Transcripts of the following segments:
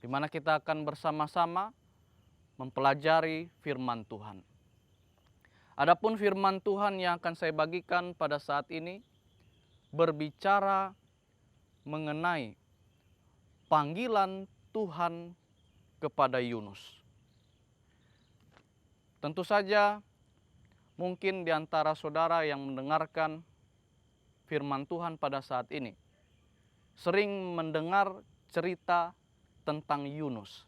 di mana kita akan bersama-sama mempelajari firman Tuhan. Adapun firman Tuhan yang akan saya bagikan pada saat ini berbicara mengenai panggilan Tuhan kepada Yunus. Tentu saja mungkin di antara saudara yang mendengarkan firman Tuhan pada saat ini sering mendengar cerita tentang Yunus.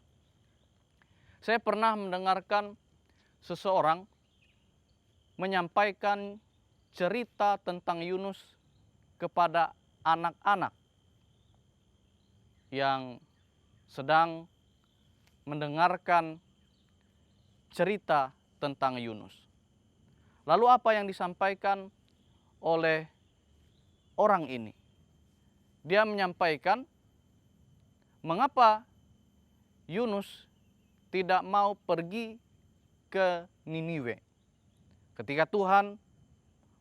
Saya pernah mendengarkan seseorang menyampaikan cerita tentang Yunus kepada anak-anak yang sedang mendengarkan cerita tentang Yunus. Lalu apa yang disampaikan oleh orang ini? Dia menyampaikan mengapa Yunus tidak mau pergi ke Niniwe. Ketika Tuhan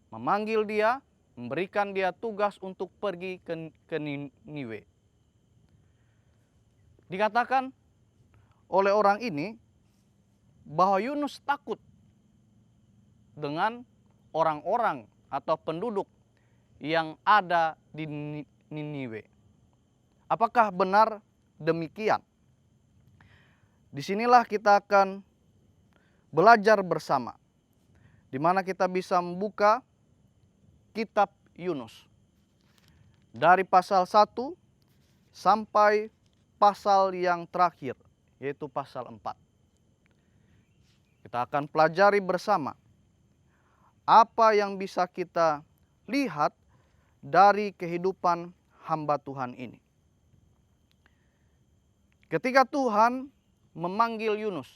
memanggil dia, memberikan dia tugas untuk pergi ke Niniwe. Dikatakan oleh orang ini bahwa Yunus takut dengan orang-orang atau penduduk yang ada di Niniwe. Apakah benar demikian? Disinilah kita akan belajar bersama, di mana kita bisa membuka kitab Yunus dari pasal 1 sampai pasal yang terakhir, yaitu pasal 4. Kita akan pelajari bersama apa yang bisa kita lihat dari kehidupan hamba Tuhan ini. Ketika Tuhan memanggil Yunus,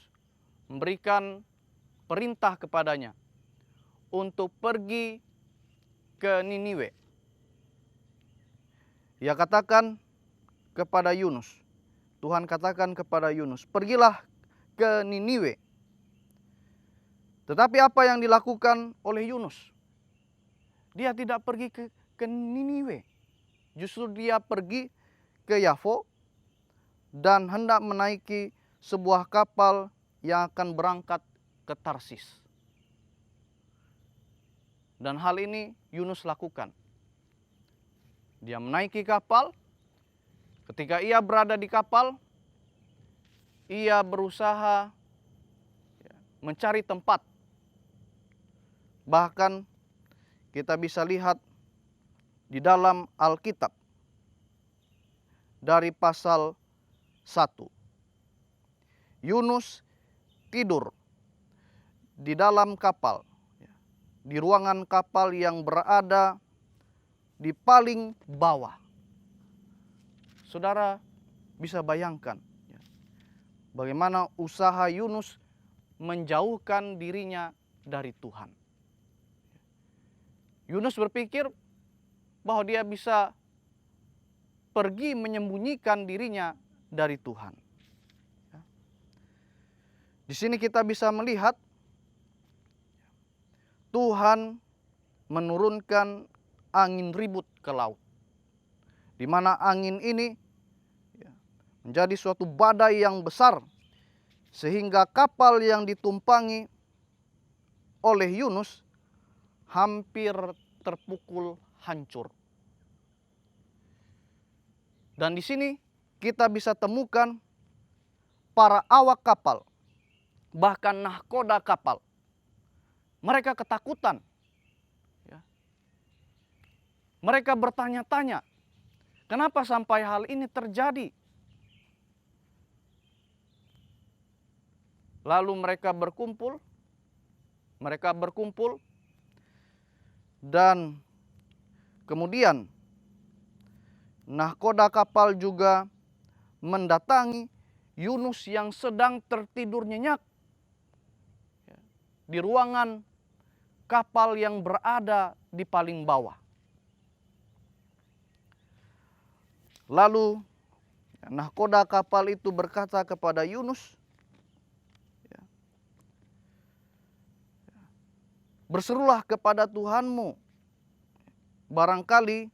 memberikan perintah kepadanya untuk pergi ke Niniwe, Ia katakan kepada Yunus, Tuhan katakan kepada Yunus, pergilah ke Niniwe. Tetapi apa yang dilakukan oleh Yunus? Dia tidak pergi ke Niniwe. Justru dia pergi ke Yafo dan hendak menaiki sebuah kapal yang akan berangkat ke Tarsis. Dan hal ini Yunus lakukan. Dia menaiki kapal. Ketika ia berada di kapal, ia berusaha mencari tempat. Bahkan kita bisa lihat di dalam Alkitab dari pasal 1. Yunus tidur di dalam kapal, di ruangan kapal yang berada di paling bawah. Saudara bisa bayangkan bagaimana usaha Yunus menjauhkan dirinya dari Tuhan. Yunus berpikir bahwa dia bisa pergi menyembunyikan dirinya dari Tuhan. Di sini kita bisa melihat Tuhan menurunkan angin ribut ke laut, di mana angin ini menjadi suatu badai yang besar, sehingga kapal yang ditumpangi oleh Yunus hampir terpukul hancur. Dan di sini kita bisa temukan para awak kapal, bahkan nahkoda kapal. Mereka ketakutan. Mereka bertanya-tanya, kenapa sampai hal ini terjadi? Lalu mereka berkumpul dan kemudian nahkoda kapal juga mendatangi Yunus yang sedang tertidur nyenyak di ruangan kapal yang berada di paling bawah. Lalu nahkoda kapal itu berkata kepada Yunus, berserulah kepada Tuhanmu, barangkali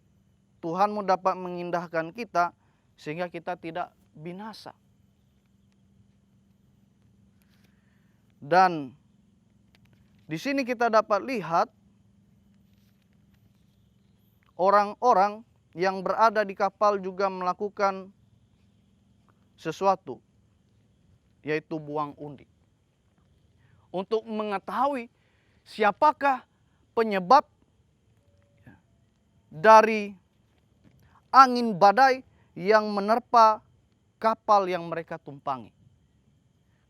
Tuhanmu dapat mengindahkan kita sehingga kita tidak binasa. Dan di sini kita dapat lihat orang-orang yang berada di kapal juga melakukan sesuatu, yaitu buang undi. Untuk mengetahui siapakah penyebab dari angin badai yang menerpa kapal yang mereka tumpangi.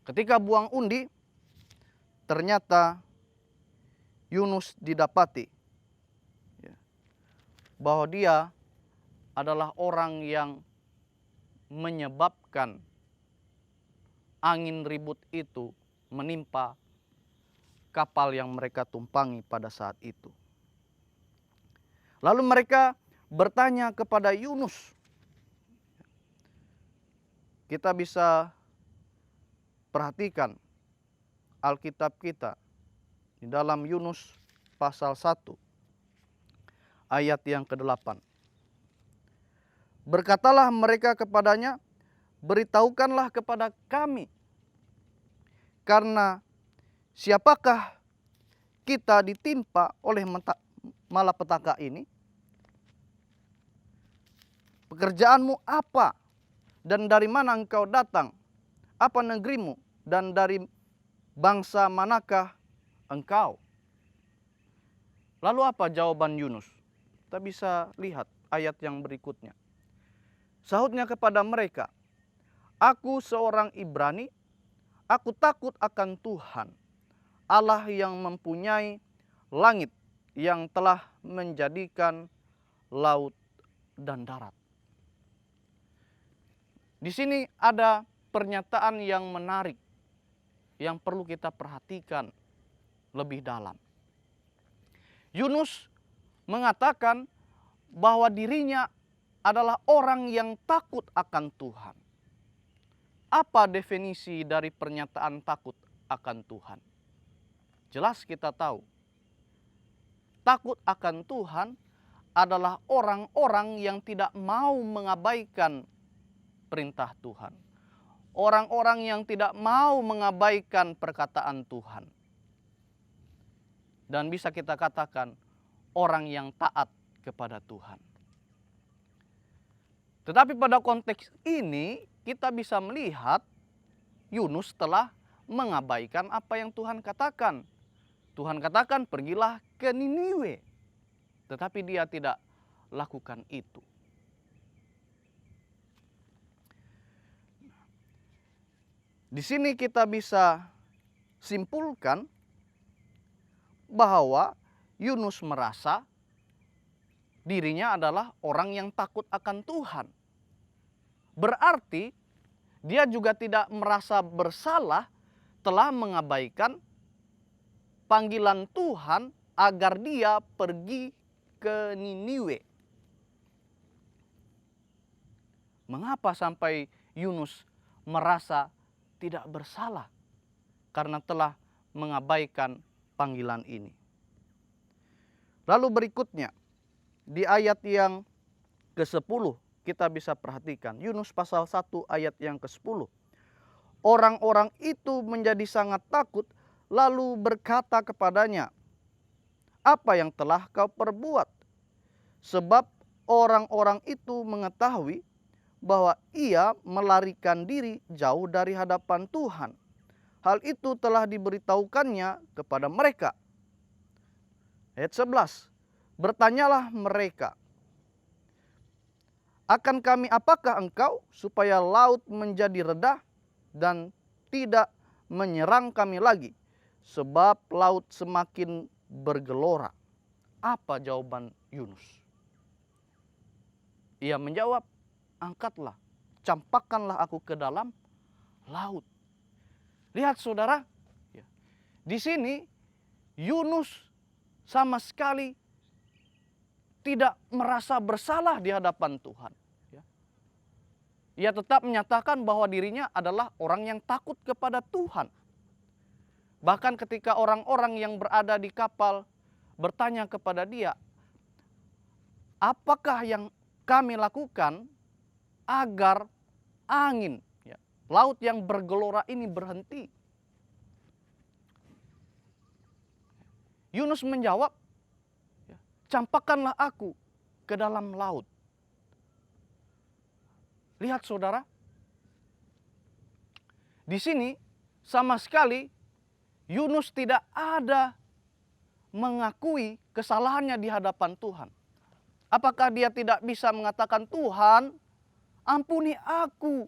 Ketika buang undi, ternyata Yunus didapati bahwa dia adalah orang yang menyebabkan angin ribut itu menimpa kapal yang mereka tumpangi pada saat itu. Lalu mereka bertanya kepada Yunus. Kita bisa perhatikan Alkitab kita di dalam Yunus pasal 1 ayat yang ke-8. Berkatalah mereka kepadanya, beritahukanlah kepada kami, karena siapakah kita ditimpa oleh malapetaka ini? Pekerjaanmu apa? Dan dari mana engkau datang? Apa negerimu? Dan dari bangsa manakah engkau? Lalu apa jawaban Yunus? Kita bisa lihat ayat yang berikutnya. Sahutnya kepada mereka, aku seorang Ibrani, aku takut akan Tuhan, Allah yang mempunyai langit, yang telah menjadikan laut dan darat. Di sini ada pernyataan yang menarik yang perlu kita perhatikan lebih dalam. Yunus mengatakan bahwa dirinya adalah orang yang takut akan Tuhan. Apa definisi dari pernyataan takut akan Tuhan? Jelas kita tahu, takut akan Tuhan adalah orang-orang yang tidak mau mengabaikan perintah Tuhan. Orang-orang yang tidak mau mengabaikan perkataan Tuhan. Dan bisa kita katakan orang yang taat kepada Tuhan. Tetapi pada konteks ini kita bisa melihat Yunus telah mengabaikan apa yang Tuhan katakan. Tuhan katakan pergilah ke Niniwe. Tetapi dia tidak lakukan itu. Di sini kita bisa simpulkan bahwa Yunus merasa dirinya adalah orang yang takut akan Tuhan. Berarti dia juga tidak merasa bersalah telah mengabaikan panggilan Tuhan agar dia pergi ke Niniwe. Mengapa sampai Yunus merasa tidak bersalah karena telah mengabaikan panggilan ini? Lalu berikutnya di ayat yang ke-10 kita bisa perhatikan Yunus pasal 1 ayat yang ke-10. Orang-orang itu menjadi sangat takut lalu berkata kepadanya, apa yang telah kau perbuat? Sebab orang-orang itu mengetahui bahwa ia melarikan diri jauh dari hadapan Tuhan. Hal itu telah diberitahukannya kepada mereka. Ayat 11. Bertanyalah mereka, akan kami apakah engkau supaya laut menjadi reda dan tidak menyerang kami lagi, sebab laut semakin bergelora. Apa jawaban Yunus? Ia menjawab, angkatlah, campakkanlah aku ke dalam laut. Lihat saudara, di sini Yunus sama sekali tidak merasa bersalah di hadapan Tuhan. Ia tetap menyatakan bahwa dirinya adalah orang yang takut kepada Tuhan. Bahkan ketika orang-orang yang berada di kapal bertanya kepada dia, apakah yang kami lakukan agar angin, laut yang bergelora ini berhenti? Yunus menjawab, campakkanlah aku ke dalam laut. Lihat saudara, di sini sama sekali Yunus tidak ada mengakui kesalahannya di hadapan Tuhan. Apakah dia tidak bisa mengatakan, Tuhan, ampuni aku.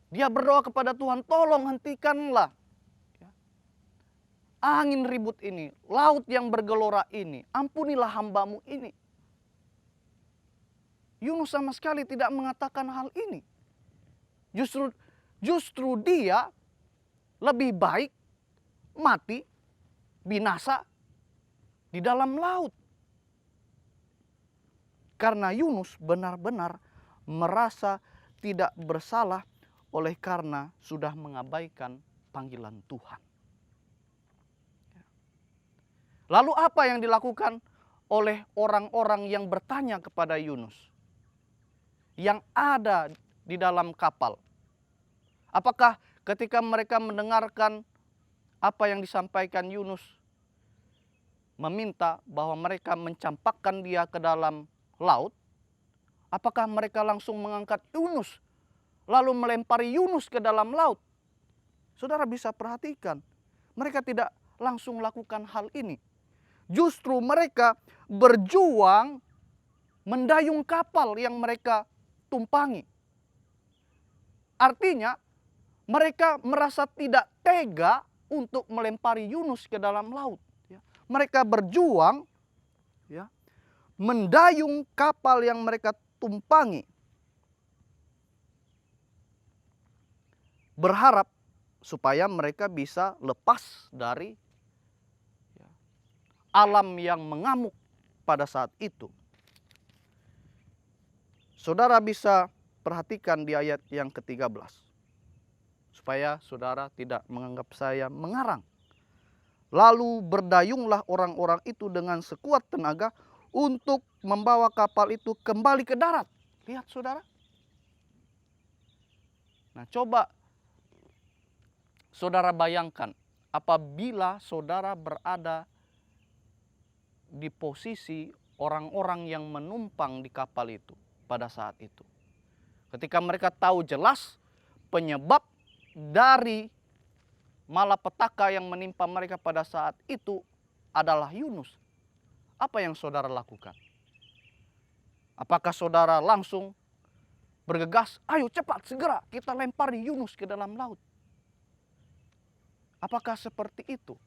Dia berdoa kepada Tuhan, tolong hentikanlah angin ribut ini, laut yang bergelora ini, ampunilah hambamu ini. Yunus sama sekali tidak mengatakan hal ini. Justru dia lebih baik mati, binasa di dalam laut. Karena Yunus benar-benar merasa tidak bersalah oleh karena sudah mengabaikan panggilan Tuhan. Lalu apa yang dilakukan oleh orang-orang yang bertanya kepada Yunus yang ada di dalam kapal? Apakah ketika mereka mendengarkan apa yang disampaikan Yunus, meminta bahwa mereka mencampakkan dia ke dalam laut, apakah mereka langsung mengangkat Yunus lalu melempari Yunus ke dalam laut? Saudara bisa perhatikan, mereka tidak langsung lakukan hal ini. Justru mereka berjuang mendayung kapal yang mereka tumpangi. Artinya mereka merasa tidak tega untuk melempari Yunus ke dalam laut. Mereka berjuang mendayung kapal yang mereka tumpangi, berharap supaya mereka bisa lepas dari alam yang mengamuk pada saat itu. Saudara bisa perhatikan di ayat yang ke-13, supaya saudara tidak menganggap saya mengarang. Lalu berdayunglah orang-orang itu dengan sekuat tenaga untuk membawa kapal itu kembali ke darat. Lihat saudara. Nah, coba saudara bayangkan apabila saudara berada di posisi orang-orang yang menumpang di kapal itu pada saat itu. Ketika mereka tahu jelas penyebab dari malapetaka yang menimpa mereka pada saat itu adalah Yunus. Apa yang saudara lakukan? Apakah saudara langsung bergegas, ayo cepat segera kita lempari Yunus ke dalam laut? Apakah seperti itu?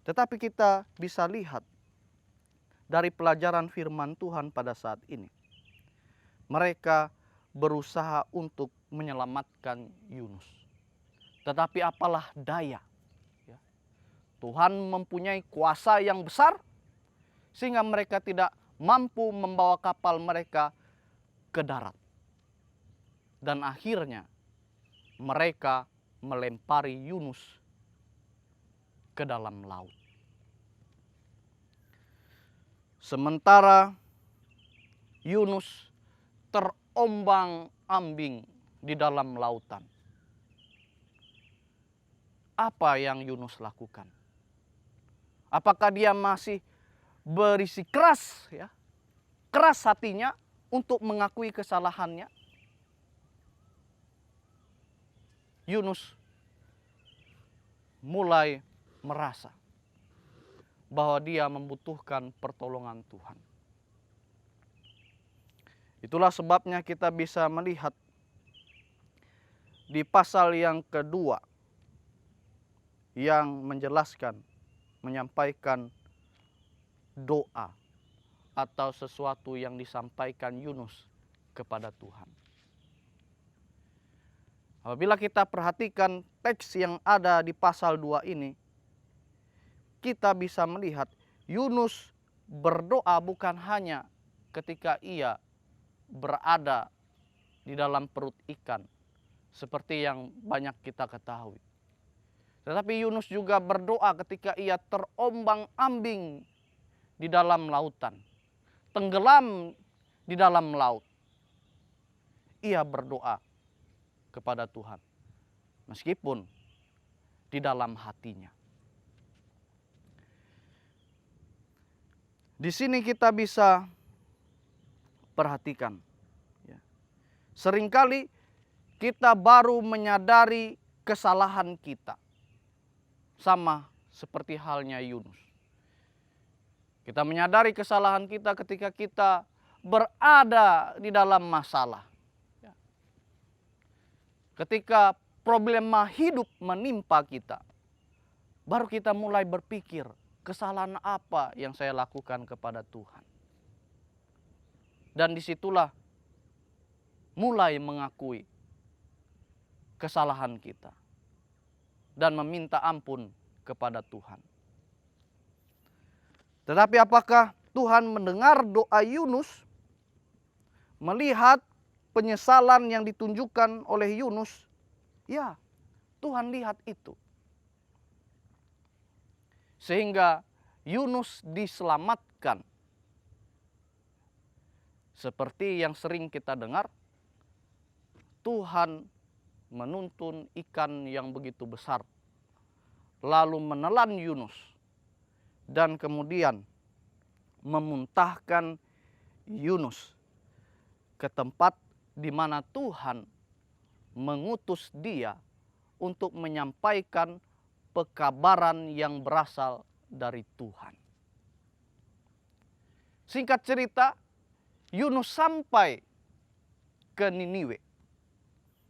Tetapi kita bisa lihat dari pelajaran firman Tuhan pada saat ini. Mereka berusaha untuk menyelamatkan Yunus. Tetapi apalah daya. Tuhan mempunyai kuasa yang besar sehingga mereka tidak mampu membawa kapal mereka ke darat. Dan akhirnya mereka melempari Yunus ke dalam laut. Sementara Yunus terombang-ambing di dalam lautan. Apa yang Yunus lakukan? Apakah dia masih berisi keras, keras hatinya untuk mengakui kesalahannya? Yunus mulai merasa bahwa dia membutuhkan pertolongan Tuhan. Itulah sebabnya kita bisa melihat di pasal yang kedua yang menjelaskan, menyampaikan doa atau sesuatu yang disampaikan Yunus kepada Tuhan. Apabila kita perhatikan teks yang ada di pasal 2 ini, kita bisa melihat Yunus berdoa bukan hanya ketika ia berada di dalam perut ikan, seperti yang banyak kita ketahui. Tetapi Yunus juga berdoa ketika ia terombang-ambing di dalam lautan, tenggelam di dalam laut. Ia berdoa kepada Tuhan, meskipun di dalam hatinya. Di sini kita bisa perhatikan, ya. Seringkali kita baru menyadari kesalahan kita. Sama seperti halnya Yunus. Kita menyadari kesalahan kita ketika kita berada di dalam masalah. Ya. Ketika problema hidup menimpa kita, baru kita mulai berpikir, kesalahan apa yang saya lakukan kepada Tuhan. Dan disitulah mulai mengakui kesalahan kita dan meminta ampun kepada Tuhan. Tetapi apakah Tuhan mendengar doa Yunus? Melihat penyesalan yang ditunjukkan oleh Yunus? Ya, Tuhan lihat itu. Sehingga Yunus diselamatkan. Seperti yang sering kita dengar, Tuhan menuntun ikan yang begitu besar, lalu menelan Yunus, dan kemudian memuntahkan Yunus ke tempat di mana Tuhan mengutus dia untuk menyampaikan pekabaran yang berasal dari Tuhan. Singkat cerita, Yunus sampai ke Niniwe.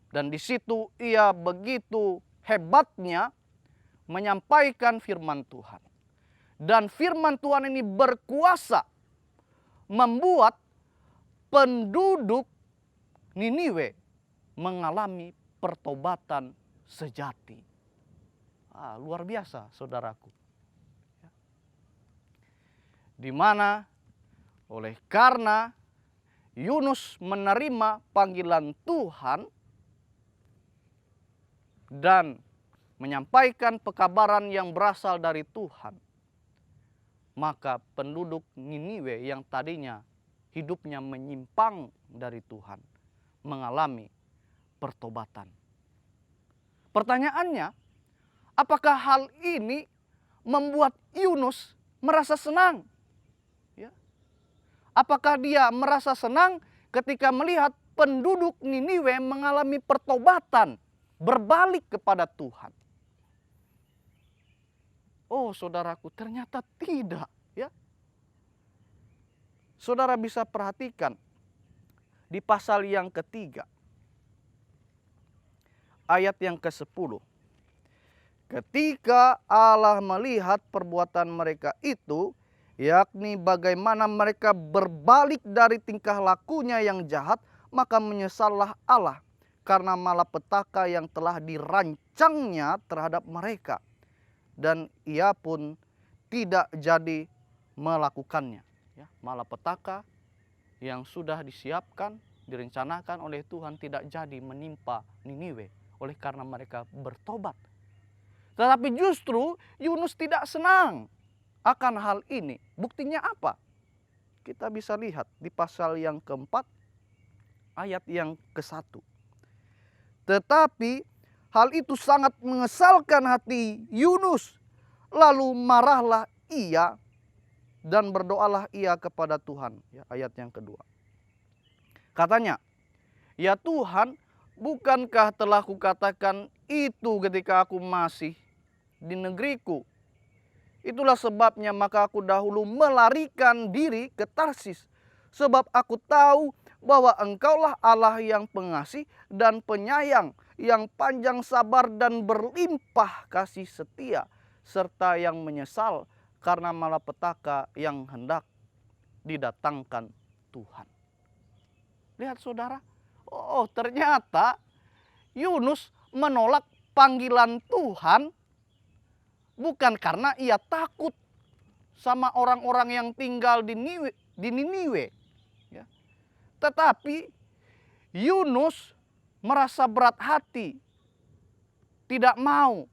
Dan di situ ia begitu hebatnya menyampaikan firman Tuhan. Dan firman Tuhan ini berkuasa membuat penduduk Niniwe mengalami pertobatan sejati. Luar biasa, saudaraku. Di mana oleh karena Yunus menerima panggilan Tuhan dan menyampaikan pekabaran yang berasal dari Tuhan, maka penduduk Niniwe yang tadinya hidupnya menyimpang dari Tuhan mengalami pertobatan. Pertanyaannya, apakah hal ini membuat Yunus merasa senang? Ya. Apakah dia merasa senang ketika melihat penduduk Niniwe mengalami pertobatan, berbalik kepada Tuhan? Oh, saudaraku, ternyata tidak, ya. Saudara bisa perhatikan di pasal yang ketiga, ayat yang ke-10. Ketika Allah melihat perbuatan mereka itu, yakni bagaimana mereka berbalik dari tingkah lakunya yang jahat, maka menyesallah Allah karena malapetaka yang telah dirancangnya terhadap mereka. Dan ia pun tidak jadi melakukannya. Ya, malapetaka yang sudah disiapkan, direncanakan oleh Tuhan tidak jadi menimpa Niniwe oleh karena mereka bertobat. Tetapi justru Yunus tidak senang akan hal ini. Buktinya apa? Kita bisa lihat di pasal yang keempat, ayat yang ke-1. Tetapi hal itu sangat mengesalkan hati Yunus. Lalu marahlah ia dan berdoalah ia kepada Tuhan. Ya, ayat yang kedua. Katanya, ya Tuhan, bukankah telah kukatakan itu ketika aku masih di negeriku? Itulah sebabnya maka aku dahulu melarikan diri ke Tarsis. Sebab aku tahu bahwa Engkaulah Allah yang pengasih dan penyayang, yang panjang sabar dan berlimpah kasih setia, serta yang menyesal karena malapetaka yang hendak didatangkan Tuhan. Lihat saudara, oh ternyata Yunus menolak panggilan Tuhan bukan karena ia takut sama orang-orang yang tinggal di Niniwe. Ya. Tetapi Yunus merasa berat hati, tidak mau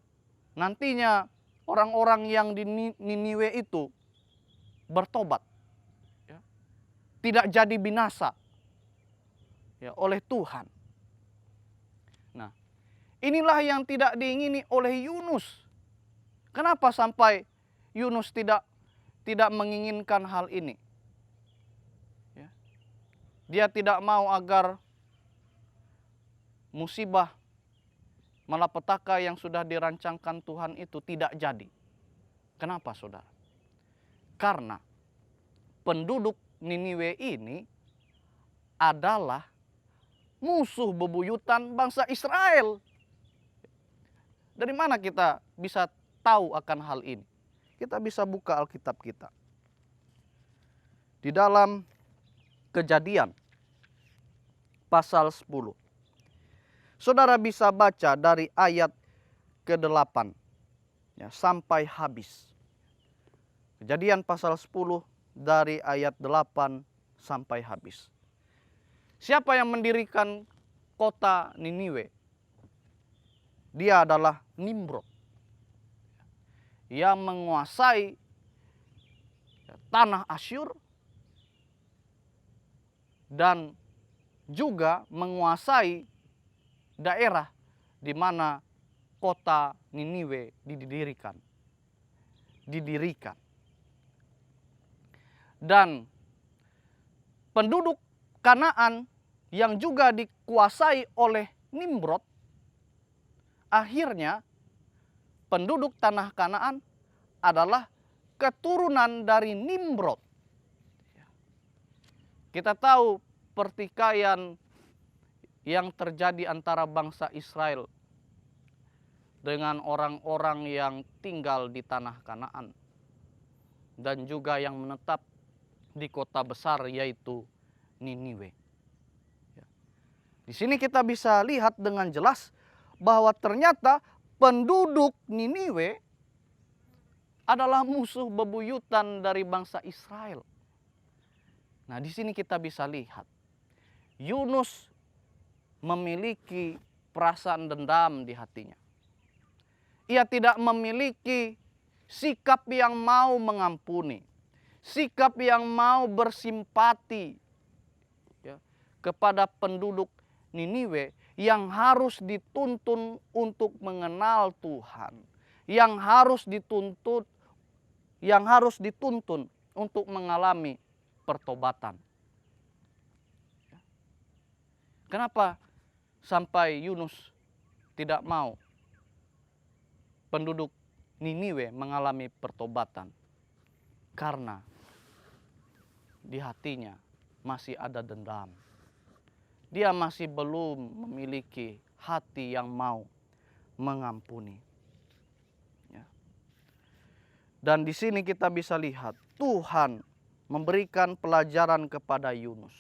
nantinya orang-orang yang di Niniwe itu bertobat. Ya. Tidak jadi binasa, ya, oleh Tuhan. Nah, inilah yang tidak diingini oleh Yunus. Kenapa sampai Yunus tidak tidak menginginkan hal ini. Ya. Dia tidak mau agar musibah malapetaka yang sudah dirancangkan Tuhan itu tidak jadi. Kenapa, saudara? Karena penduduk Niniwe ini adalah musuh bebuyutan bangsa Israel. Dari mana kita bisa tahu akan hal ini? Kita bisa buka Alkitab kita. Di dalam Kejadian pasal 10. Saudara bisa baca dari ayat ke-8 ya, sampai habis. Kejadian pasal 10 dari ayat 8 sampai habis. Siapa yang mendirikan kota Niniwe? Dia adalah Nimrod. Yang menguasai tanah Asyur dan juga menguasai daerah di mana kota Niniwe didirikan. Dan penduduk Kanaan yang juga dikuasai oleh Nimrod, akhirnya penduduk tanah Kanaan adalah keturunan dari Nimrod. Kita tahu pertikaian yang terjadi antara bangsa Israel dengan orang-orang yang tinggal di tanah Kanaan dan juga yang menetap di kota besar yaitu Niniwe. Di sini kita bisa lihat dengan jelas bahwa ternyata penduduk Niniwe adalah musuh bebuyutan dari bangsa Israel. Nah, di sini kita bisa lihat Yunus memiliki perasaan dendam di hatinya. Ia tidak memiliki sikap yang mau mengampuni, sikap yang mau bersimpati ya, kepada penduduk Niniwe yang harus dituntun untuk mengenal Tuhan, yang harus dituntun untuk mengalami pertobatan. Kenapa sampai Yunus tidak mau penduduk Niniwe mengalami pertobatan? Karena di hatinya masih ada dendam. Dia masih belum memiliki hati yang mau mengampuni. Ya. Dan di sini kita bisa lihat Tuhan memberikan pelajaran kepada Yunus.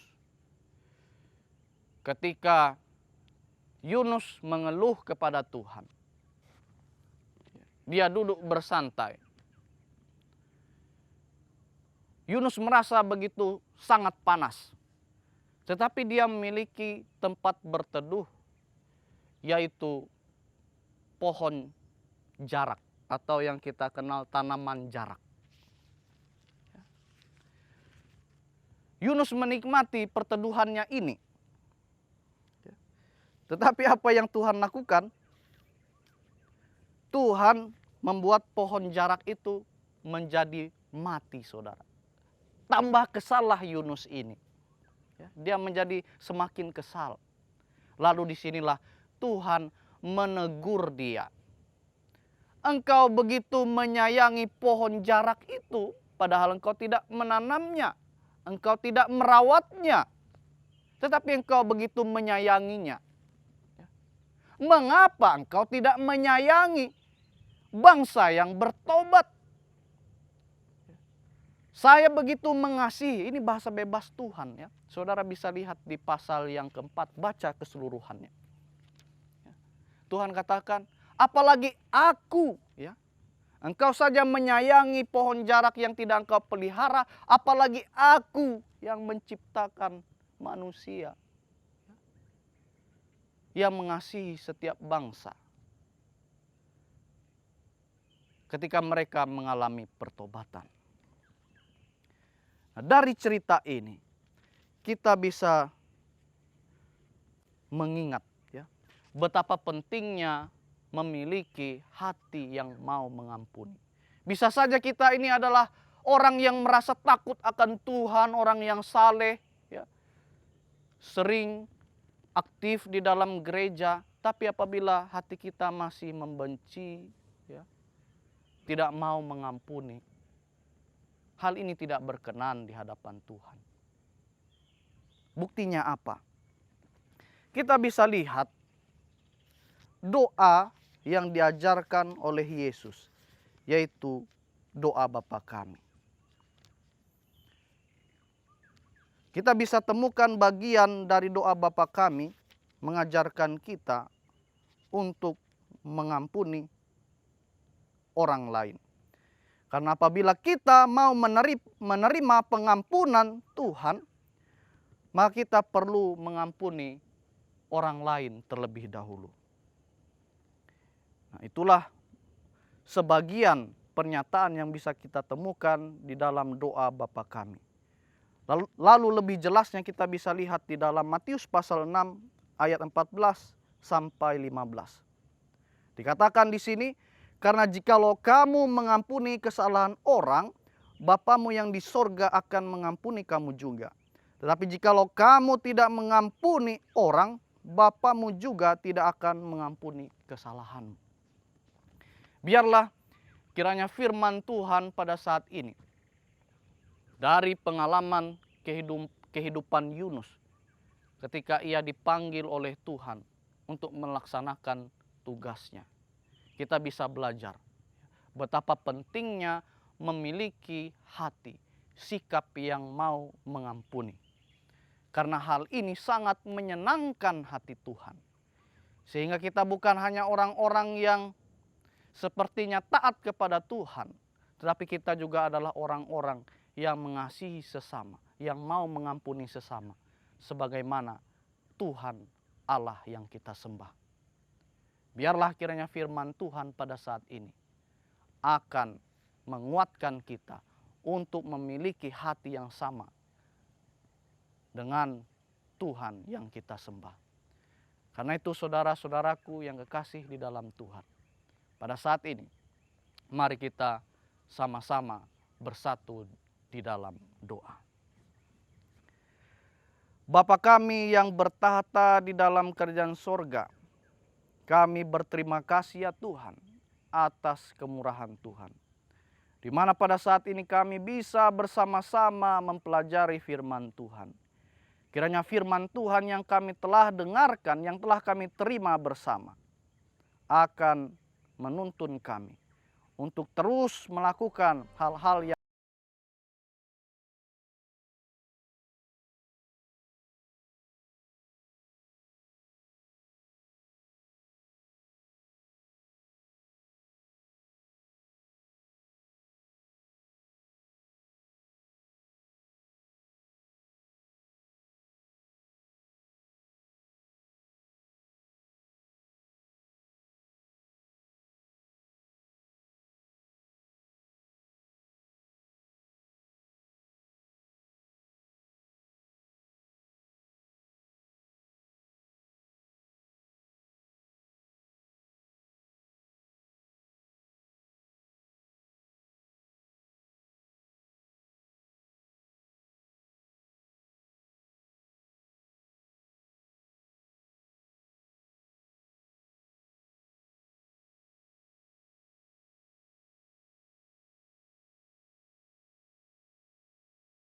Ketika Yunus mengeluh kepada Tuhan, dia duduk bersantai. Yunus merasa begitu sangat panas. Tetapi dia memiliki tempat berteduh, yaitu pohon jarak atau yang kita kenal tanaman jarak. Yunus menikmati perteduhannya ini. Tetapi apa yang Tuhan lakukan? Tuhan membuat pohon jarak itu menjadi mati, saudara. Tambah kesalah Yunus ini. Dia menjadi semakin kesal. Lalu disinilah Tuhan menegur dia. Engkau begitu menyayangi pohon jarak itu, padahal engkau tidak menanamnya. Engkau tidak merawatnya, tetapi engkau begitu menyayanginya. Mengapa engkau tidak menyayangi bangsa yang bertobat? Saya begitu mengasihi, ini bahasa bebas Tuhan ya. Saudara bisa lihat di pasal yang keempat, baca keseluruhannya. Tuhan katakan, apalagi aku ya. Engkau saja menyayangi pohon jarak yang tidak engkau pelihara, apalagi aku yang menciptakan manusia. Yang mengasihi setiap bangsa. Ketika mereka mengalami pertobatan. Nah, dari cerita ini, kita bisa mengingat ya, betapa pentingnya memiliki hati yang mau mengampuni. Bisa saja kita ini adalah orang yang merasa takut akan Tuhan, orang yang saleh, ya, sering aktif di dalam gereja, tapi apabila hati kita masih membenci, ya, tidak mau mengampuni, hal ini tidak berkenan di hadapan Tuhan. Buktinya apa? Kita bisa lihat doa yang diajarkan oleh Yesus, yaitu doa Bapa kami. Kita bisa temukan bagian dari doa Bapa kami mengajarkan kita untuk mengampuni orang lain. Karena apabila kita mau menerima pengampunan Tuhan, maka kita perlu mengampuni orang lain terlebih dahulu. Nah, itulah sebagian pernyataan yang bisa kita temukan di dalam doa Bapa kami. Lalu lebih jelasnya kita bisa lihat di dalam Matius pasal 6 ayat 14 sampai 15. Dikatakan di sini, karena jikalau kamu mengampuni kesalahan orang, Bapamu yang di sorga akan mengampuni kamu juga. Tetapi jikalau kamu tidak mengampuni orang, Bapamu juga tidak akan mengampuni kesalahanmu. Biarlah kiranya firman Tuhan pada saat ini, dari pengalaman kehidupan Yunus, ketika ia dipanggil oleh Tuhan untuk melaksanakan tugasnya, kita bisa belajar betapa pentingnya memiliki hati, sikap yang mau mengampuni. Karena hal ini sangat menyenangkan hati Tuhan. Sehingga kita bukan hanya orang-orang yang sepertinya taat kepada Tuhan, tetapi kita juga adalah orang-orang yang mengasihi sesama, yang mau mengampuni sesama, sebagaimana Tuhan Allah yang kita sembah. Biarlah kiranya firman Tuhan pada saat ini akan menguatkan kita untuk memiliki hati yang sama dengan Tuhan yang kita sembah. Karena itu saudara-saudaraku yang kekasih di dalam Tuhan, pada saat ini mari kita sama-sama bersatu di dalam doa. Bapa kami yang bertahta di dalam kerajaan sorga, kami berterima kasih ya Tuhan atas kemurahan Tuhan, di mana pada saat ini kami bisa bersama-sama mempelajari firman Tuhan. Kiranya firman Tuhan yang kami telah dengarkan, yang telah kami terima bersama, akan menuntun kami untuk terus melakukan hal-hal yang